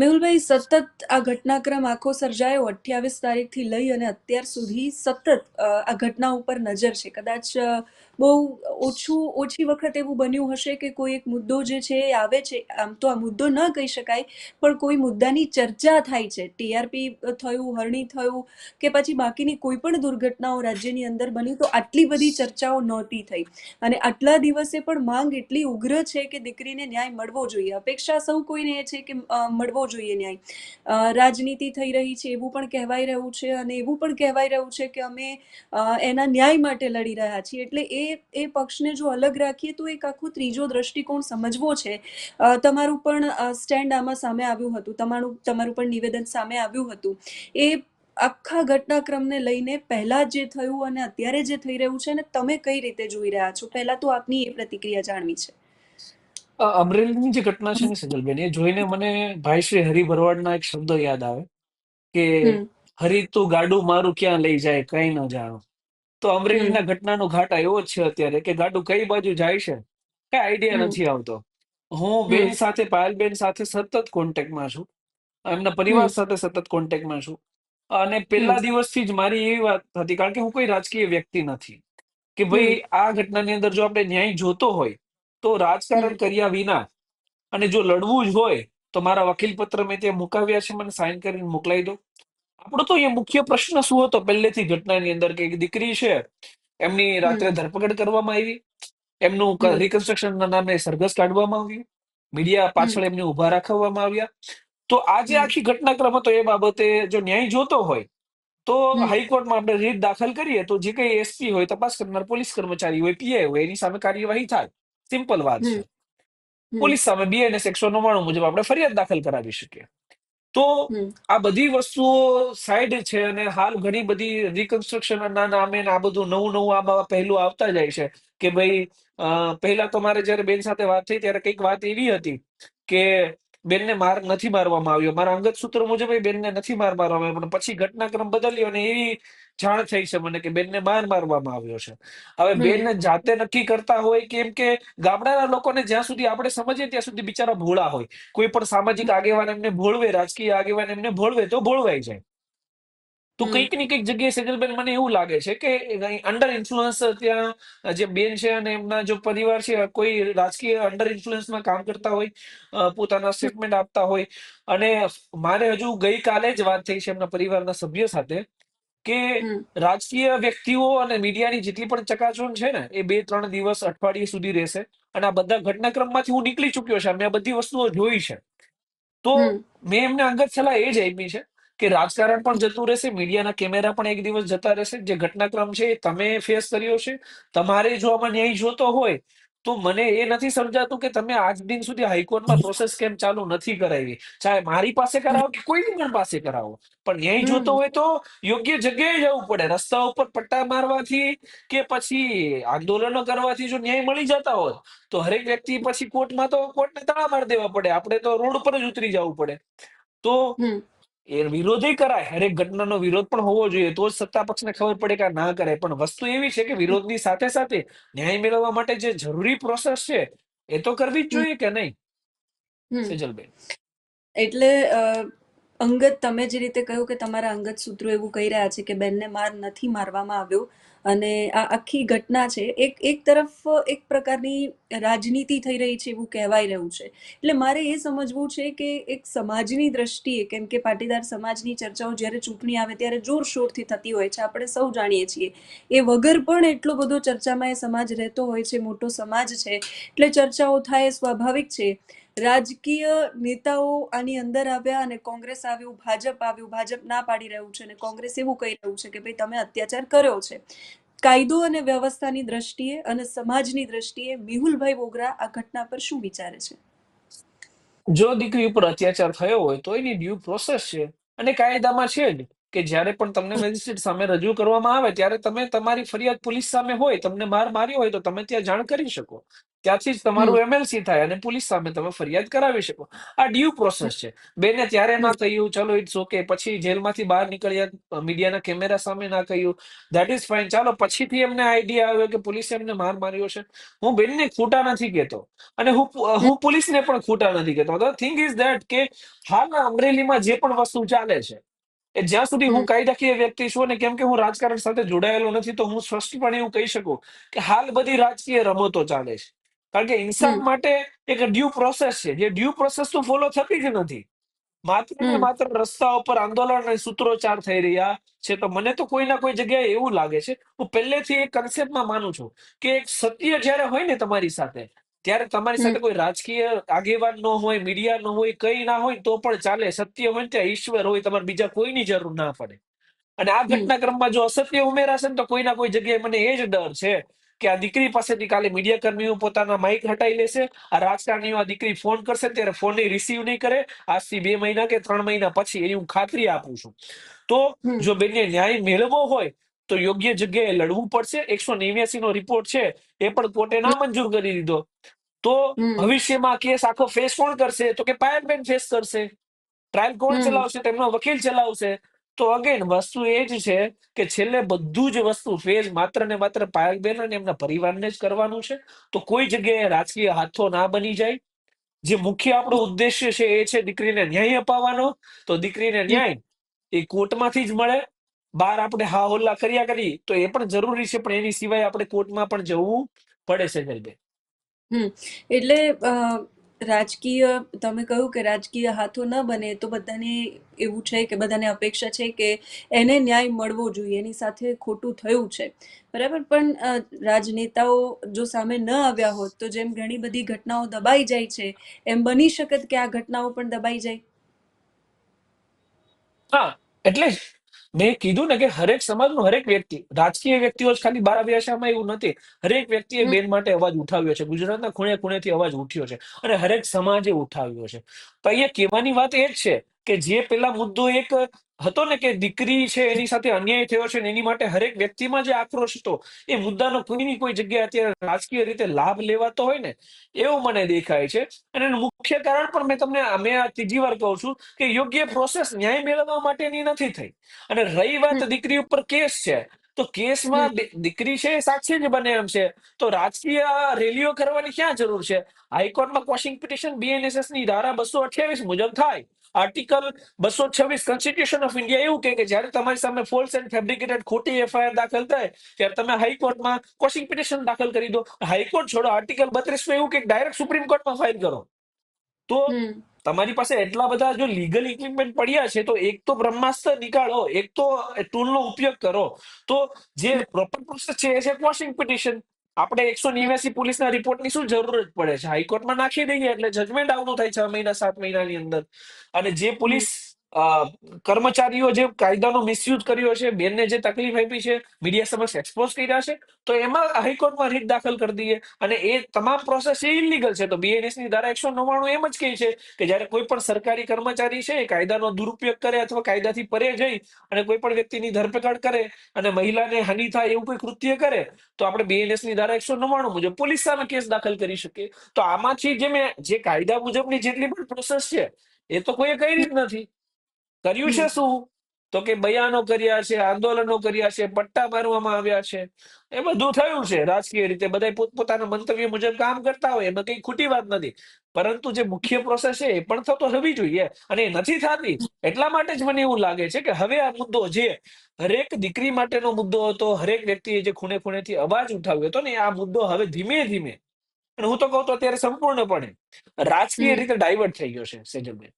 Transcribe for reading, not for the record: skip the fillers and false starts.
મેહુલભાઈ, સતત આ ઘટનાક્રમ આખો સર્જાયો 28 તારીખથી લઈ અને અત્યાર સુધી સતત આ ઘટના ઉપર નજર છે. કદાચ બહુ ઓછી વખત એવું બન્યું હશે કે કોઈ એક મુદ્દો જે છે એ આવે છે. આમ તો આ મુદ્દો ન કહી શકાય, પણ કોઈ મુદ્દાની ચર્ચા થાય છે. ટીઆરપી થયું, હરણી થયું કે પછી બાકીની કોઈ પણ દુર્ઘટનાઓ રાજ્યની અંદર બની તો આટલી બધી ચર્ચાઓ નહોતી થઈ. અને આટલા દિવસે પણ માંગ એટલી ઉગ્ર છે કે દીકરીને ન્યાય મળવો જોઈએ. અપેક્ષા સૌ કોઈને એ છે કે મળવો જોઈએ ન્યાય. રાજનીતિ થઈ રહી છે એવું પણ કહેવાય રહ્યું છે, અને એવું પણ કહેવાય રહ્યું છે કે અમે એના ન્યાય માટે લડી રહ્યા છીએ. એટલે એ પક્ષને જો અલગ રાખીએ તો એક આખો ત્રીજો દ્રષ્ટિકોણ સમજવો છે. તમારું પણ સ્ટેન્ડ આમાં સામે આવ્યું હતું, તમારું પણ નિવેદન સામે આવ્યું હતું. એ આખા ઘટનાક્રમને લઈને પહેલા જે થયું અને અત્યારે જે થઈ રહ્યું છે, ને તમે કઈ રીતે જોઈ રહ્યા છો? પહેલા તો આપની એ પ્રતિક્રિયા જાણવી છે. અમરેલીની જે ઘટના છે ને સજલબેન, એ જોઈને મને ભાઈ શ્રી હરિ ભરવાડના એક શબ્દો યાદ આવે કે હમ. હરી તું ગાડું મારું ક્યાં લઈ જાય કઈ ન જાણો. તો હમ. અમરેલીના ઘટનાનો ઘાટ એવો જ છે અત્યારે કે ગાડું કઈ બાજુ જાય છે કઈ આઈડિયા હમ. નથી આવતો. હું હમ. બેન સાથે, પાયલબેન સાથે સતત કોન્ટેક્ટમાં છું, એમના પરિવાર હમ. સાથે સતત કોન્ટેક્ટમાં છું. અને હમ. પહેલા દિવસથી જ મારી એવી વાત હતી, કારણ કે હું કોઈ રાજકીય વ્યક્તિ નથી, કે હમ. ભાઈ આ ઘટનાની અંદર જો આપણે ન્યાય જોતો હોય તો હમ. રાજકારણ કર્યા વિના, અને જો લડવું જ હોય તો મારા વકીલ પત્ર મેં ત્યાં મુકાવ્યા છે, મને સાઈન કરીને મોકલાવી દો. આપણો તો એ મુખ્ય પ્રશ્ન શું હતો પહેલેથી ઘટનાની અંદર કે એક દીકરી છે, એમની હમ. રાત્રે ધરપકડ કરવામાં આવી, એમનું હમ. રિકન્સ્ટ્રક્શનના નામે સરઘસ કાઢવામાં આવ્યું, મીડિયા હમ. પાછળ એમને ઉભા રાખવામાં આવ્યા. તો આ જે હમ. આખી ઘટનાક્રમ હતો એ બાબતે જો ન્યાય જોતો હોય તો હમ. હાઈકોર્ટમાં આપણે રીટ દાખલ કરીએ તો જે કઈ એસપી હોય, તપાસ કરનાર પોલીસ કર્મચારી હોય, પીઆઈ હોય, એની સામે કાર્યવાહી થાય. સિમ્પલ વાત હમ. છે. હમ. પોલીસ સામે બીએનએસ 199 મુજબ આપણે ફરિયાદ દાખલ કરાવી શકીએ. તો હમ. આ બધી વસ્તુઓ સાઈડ છે, અને હાલ ઘણી બધી રિકન્સ્ટ્રક્શન ના નામે ને આ બધું નવું નવું આમાં પહેલું આવતા જાય છે કે ભાઈ પહેલા તો મારે જયારે બેન સાથે વાત થઈ ત્યારે કઈક વાત એવી હતી કે બેનને માર નથી મારવામાં આવ્યો. મારા અંગત સૂત્રો મુજબ એ બેનને નથી મારવામાં આવ્યો, પણ પછી ઘટનાક્રમ બદલ્યો અને એવી જાણ થઈ છે મને કે બેનને મારવામાં આવ્યો છે. હવે હમ. બેન જાતે નક્કી કરતા હોય, કેમ કે ગામડાના લોકોને જ્યાં સુધી આપણે સમજીએ ત્યાં સુધી બિચારા ભોળા હોય. કોઈ પણ સામાજિક આગેવાન એમને ભોળવે, રાજકીય આગેવાન એમને ભોળવે તો ભોળવાઈ જાય. તો હમ. કંઈક ને કંઈક જગ્યાએ સેજલબેન મને એવું લાગે છે કે અંડર ઇન્ફ્લુઅન્સ ત્યાં જે બેન છે અને એમના જો પરિવાર છે કોઈ રાજકીય અંડર ઇન્ફ્લુઅન્સમાં કામ કરતા હોય, પોતાના સ્ટેટમેન્ટ આપતા હોય. અને મારે હજુ ગઈકાલે જ વાત થઈ છે એમના પરિવારના સભ્ય સાથે કે હમ. રાજકીય વ્યક્તિઓ અને મીડિયાની જેટલી પણ ચકાચોંધ છે ને એ 2-3 દિવસ, અઠવાડિયે સુધી રહેશે. અને આ બધા ઘટનાક્રમમાંથી હું નીકળી ચુક્યો છે, મેં આ બધી વસ્તુઓ જોઈ છે. તો હમ. મેં એમને અંગત સલાહ એ જ આપી છે કે રાજકારણ પણ જતું રહેશે, મીડિયાના કેમેરા પણ એક દિવસ જતા રહેશે. જે ઘટનાક્રમ છે એ તમે ફેસ કર્યો છે, તમારે જો આમાં ન્યાય જોતો હોય તો મને એ નથી સમજાતું કે તમે આજ દિન સુધી હાઈકોર્ટમાં પ્રોસેસ કેમ ચાલુ નથી કરાવી. ચાહે મારી પાસે કરાવો કે કોઈની પણ પાસે કરાવો, પણ ન્યાય જોતો હમ. હોય તો યોગ્ય જગ્યાએ જવું પડે. રસ્તા ઉપર પટ્ટા મારવાથી કે પછી આંદોલનો કરવાથી જો ન્યાય મળી જતા હોત તો હરેક વ્યક્તિ પછી કોર્ટને તાળા મારી દેવા પડે, આપણે તો રોડ પર જ ઉતરી જવું પડે. તો હમ. એ વિરોધે કરાય, હરેક ઘટનાનો વિરોધ પણ હોવો જોઈએ, તો જ સત્તા પક્ષને ખબર પડે કે આ ના કરાય. પણ વસ્તુ એવી છે કે વિરોધની સાથે સાથે ન્યાય મેળવવા માટે જે જરૂરી પ્રોસેસ છે એ તો કરવી જ હમ. જોઈએ કે નહીં, હમ. સેજલબેન? એટલે તમે જે રીતે કહ્યું કે તમારા અંગત સૂત્રો એવું કહી રહ્યા છે કે બેનને માર નથી મારવામાં આવ્યો, અને આ આખી ઘટના છે એક તરફ એક પ્રકારની રાજનીતિ થઈ રહી છે એવું કહેવાય રહ્યું છે. એટલે મારે એ સમજવું છે કે એક સમાજની દ્રષ્ટિએ, કેમ કે પાટીદાર સમાજની ચર્ચાઓ જ્યારે ચૂંટણી આવે ત્યારે જોરશોરથી થતી હોય છે, આપણે સૌ જાણીએ છીએ. એ વગર પણ એટલો બધો ચર્ચામાં એ સમાજ રહેતો હોય છે, મોટો સમાજ છે, એટલે ચર્ચાઓ થાય એ સ્વાભાવિક છે. રાજકીય નેતાઓ આની અંદર આવ્યા અને કોંગ્રેસ આવ્યું, ભાજપ ના પાડી રહ્યું છે, અને કોંગ્રેસ એવું કહી રહ્યું છે કે ભાઈ તમે અત્યાચાર કર્યો છે. કાયદો અને વ્યવસ્થાની દ્રષ્ટિએ અને સમાજની દ્રષ્ટિએ મેહુલભાઈ બોગરા આ ઘટના પર શું વિચારે છે? જો દીકરી ઉપર અત્યાચાર થયો હોય તો એની ડ્યુ પ્રોસેસ છે અને કાયદામાં છે જ કે જ્યારે પણ તમને મેજિસ્ટ્રેટ સામે રજૂ કરવામાં આવે ત્યારે તમે તમારી ફરિયાદ પોલીસ સામે હોય, તમને માર માર્યો હોય તો તમે ત્યાં જાણ કરી શકો. ત્યાંથી જ હમ તમારું એમએલસી થાય અને પોલીસ સામે તમે ફરિયાદ કરાવી શકો. આ ડ્યુ પ્રોસેસ છે. બેને ત્યારે હમ ના કહ્યું, ચલો ઇટ્સ ઓકે, પછી જેલમાંથી બહાર નીકળ્યા, મીડિયાના કેમેરા સામે ના કહ્યું, ધેટ ઇઝ ફાઇન. ચાલો પછીથી એમને આઈડિયા આવ્યો કે પોલીસે એમને માર માર્યો છે. હું બેનને ખોટા નથી કહેતો અને હમ હું પોલીસને પણ ખોટા નથી કહેતો. ધ થિંગ ઇઝ ધેટ કે હાલના અમરેલીમાં જે પણ વસ્તુ ચાલે છે એ જ્યાં સુધી હું હમ કાયદાકીય વ્યક્તિ છું અને કેમ કે હું રાજકારણ સાથે જોડાયેલો નથી તો હું સ્પષ્ટપણે એવું કહી શકું કે હાલ બધી રાજકીય રમતો ચાલે છે. કારણ કે ઇન્સાફ હમ માટે એક ડ્યુ પ્રોસેસ છે, જે ડ્યુ પ્રોસેસ તો ફોલો થતી જ નથી. માત્ર ને હમ માત્ર રસ્તા ઉપર આંદોલન અને સૂત્રોચ્ચાર થઈ રહ્યા છે. તો મને તો કોઈ ના કોઈ જગ્યાએ એવું લાગે છે, હું પહેલેથી એક કન્સેપ્ટમાં માનું છું કે એક સત્ય જ્યારે હોય ને તમારી સાથે, ત્યારે તમારી હમ સાથે કોઈ રાજકીય આગેવાન ન હોય, મીડિયા ન હોય, કઈ ના હોય તો પણ ચાલે. સત્ય હોય ને ત્યાં ઈશ્વર હોય, તમારે બીજા કોઈની જરૂર ના પડે. અને આ હમ ઘટનાક્રમમાં જો અસત્ય ઉમેરાશે ને તો કોઈ ના કોઈ જગ્યાએ મને એ જ ડર છે કે આ દીકરી પાસેથી કાલે મીડિયા કર્મીઓ પોતાના માઇક હટાવી લેશે, આ રાજકારણીઓ આ દીકરી ફોન કરશે ત્યારે ફોન રિસીવ નહીં કરે આજથી 2 મહિના કે 3 મહિના પછી, એની હું ખાતરી આપું છું. તો હમ જો બેનને ન્યાય મેળવવો હોય તો યોગ્ય જગ્યાએ લડવું પડશે. 189 નો રિપોર્ટ છે એ પણ કોર્ટે હમ નામંજૂર કરી દીધો. તો હમ ભવિષ્યમાં કેસ આખો ફેસ કોણ કરશે? તો કે પાયલબેન ફેસ કરશે. ટ્રાયલ કોણ હમ ચલાવશે? તેમનો વકીલ ચલાવશે. તો અગેન વસ્તુ એ જ છે કે છેલ્લે બધું જ વસ્તુ ફેસ માત્ર ને માત્ર પાયલબેન અને એમના પરિવારને જ કરવાનું છે. તો કોઈ જગ્યાએ રાજકીય હાથો ના બની જાય. જે મુખ્ય આપણો ઉદ્દેશ્ય છે એ છે દીકરીને ન્યાય અપાવવાનો. તો દીકરીને હમ ન્યાય એ કોર્ટમાંથી જ મળે. બહાર આપણે હા હોલ્લા કર્યા કરી તો એ પણ જરૂરી છે, પણ એની સિવાય આપણે કોર્ટમાં પણ જવું પડે છે જલબેન. હમ એટલે રાજકીય, તમે કહ્યું કે રાજકીય હાથો ન બને તો બધાને એવું છે કે બધાને અપેક્ષા છે કે એને ન્યાય મળવો જોઈએ, એની સાથે ખોટું થયું છે, બરાબર. પણ રાજનેતાઓ જો સામે ન આવ્યા હોત તો જેમ ઘણી બધી ઘટનાઓ દબાઈ જાય છે, એમ બની શકત કે આ ઘટનાઓ પણ દબાઈ જાય. હા, એટલે જ મેં કીધું ને કે હરેક સમાજનો હરેક વ્યક્તિ, રાજકીય વ્યક્તિઓ જ ખાલી બહાર આવ્યા છે આમાં એવું નથી. હરેક વ્યક્તિએ હમ બેન માટે અવાજ ઉઠાવ્યો છે. ગુજરાતના ખૂણે ખૂણેથી અવાજ ઉઠ્યો છે અને હરેક સમાજે ઉઠાવ્યો છે. તો અહીંયા કહેવાની વાત એ જ છે કે જે પેલા મુદ્દો એક હતો ને કે દીકરી છે એની સાથે અન્યાય થયો છે ને એની માટે હરેક વ્યક્તિમાં જે આક્રોશ હતો, એ મુદ્દાનો કોઈની કોઈ જગ્યાએ અત્યારે રાજકીય રીતે લાભ લેવાતો હોય ને એવું મને દેખાય છે. અને એનું મુખ્ય કારણ પણ મેં આ ત્રીજી વાર કહું છું કે યોગ્ય પ્રોસેસ ન્યાય મેળવવા માટેની નથી થઈ. અને રહી હમ વાત દીકરી ઉપર કેસ છે, તો હમ કેસમાં દીકરી છે એ સાક્ષી જ બને એમ છે. તો રાજકીય રેલીઓ કરવાની ક્યાં જરૂર છે? હાઈકોર્ટમાં ક્વોશિંગ પિટિશન બીએનએસએસ ની ધારા 228 મુજબ થાય. આર્ટિકલ 226 કોન્સ્ટિટ્યુશન ઓફ ઇન્ડિયા એવું કહે કે જ્યારે તમારી સામે ફોલ્સ એન્ડ ફેબ્રિકેટેડ ખોટી એફઆઈઆર દાખલ થાય ત્યારે તમે હાઈકોર્ટમાં ક્વોશિંગ પિટિશન દાખલ કરી દો. હાઈકોર્ટ છોડો, આર્ટિકલ 32 માં એવું કે ડાયરેક્ટ સુપ્રીમ કોર્ટમાં ફાઇલ કરો. તો હમ તમારી પાસે એટલા બધા જો લીગલ ઇક્વિપમેન્ટ પડ્યા છે તો એક તો બ્રહ્માસ્ત્ર નીકાળો, એક તો ટૂલનો ઉપયોગ કરો. તો જે હમ પ્રોપર પ્રોસેસ છે એ છે ક્વોશિંગ પિટિશન. આપણે 189 પોલીસના રિપોર્ટની શું જરૂરત પડે છે? હાઈકોર્ટમાં નાખી દઈએ એટલે જજમેન્ટ આવતું થાય 6 મહિના 7 મહિનાની અંદર. અને જે હમ પોલીસ કર્મચારીઓ જે કાયદાનો મિસયુઝ કર્યો છે, બેનને જે તકલીફ આપી છે, મીડિયા સમક્ષ એક્સપોઝ કર્યા છે, તો એમાં હાઈકોર્ટમાં રીટ દાખલ કરી દઈએ. અને એ તમામ પ્રોસેસ એ ઇલીગલ છે. તો બીએનએસ ની ધારા 199 એમ જ કહે છે કે જ્યારે કોઈ પણ સરકારી કર્મચારી છે એ કાયદાનો દુરુપયોગ કરે અથવા કાયદાથી પરે જઈ અને કોઈ પણ વ્યક્તિની ધરપકડ કરે અને મહિલાને હાનિ થાય એવું કોઈ કૃત્ય કરે તો આપણે બીએનએસ ની ધારા 199 મુજબ પોલીસ સામે કેસ દાખલ કરી શકીએ. તો આમાંથી જે કાયદા મુજબની જેટલી પણ પ્રોસેસ છે એ તો કોઈએ કરી જ નથી. કર્યું હમ છે શું? તો કે બયાનો કર્યા છે, આંદોલનો કર્યા છે, પટ્ટા મારવામાં આવ્યા છે. એ બધું થયું છે રાજકીય રીતે. બધા પોતપોતાના મંતવ્ય મુજબ કામ કરતા હોય, એમાં કઈ ખોટી વાત નથી. પરંતુ જે મુખ્ય પ્રોસેસ છે એ પણ થતો થવી જોઈએ અને એ નથી થતી. એટલા માટે જ મને એવું લાગે છે કે હવે આ મુદ્દો જે હરેક દીકરી માટેનો મુદ્દો હતો, હરેક વ્યક્તિએ જે ખૂણે ખૂણેથી અવાજ ઉઠાવ્યો હતો ને, આ મુદ્દો હવે ધીમે ધીમે, અને હું તો કહું તો અત્યારે સંપૂર્ણપણે રાજકીય હમ રીતે ડાયવર્ટ થઈ ગયો છે સેજલબેન.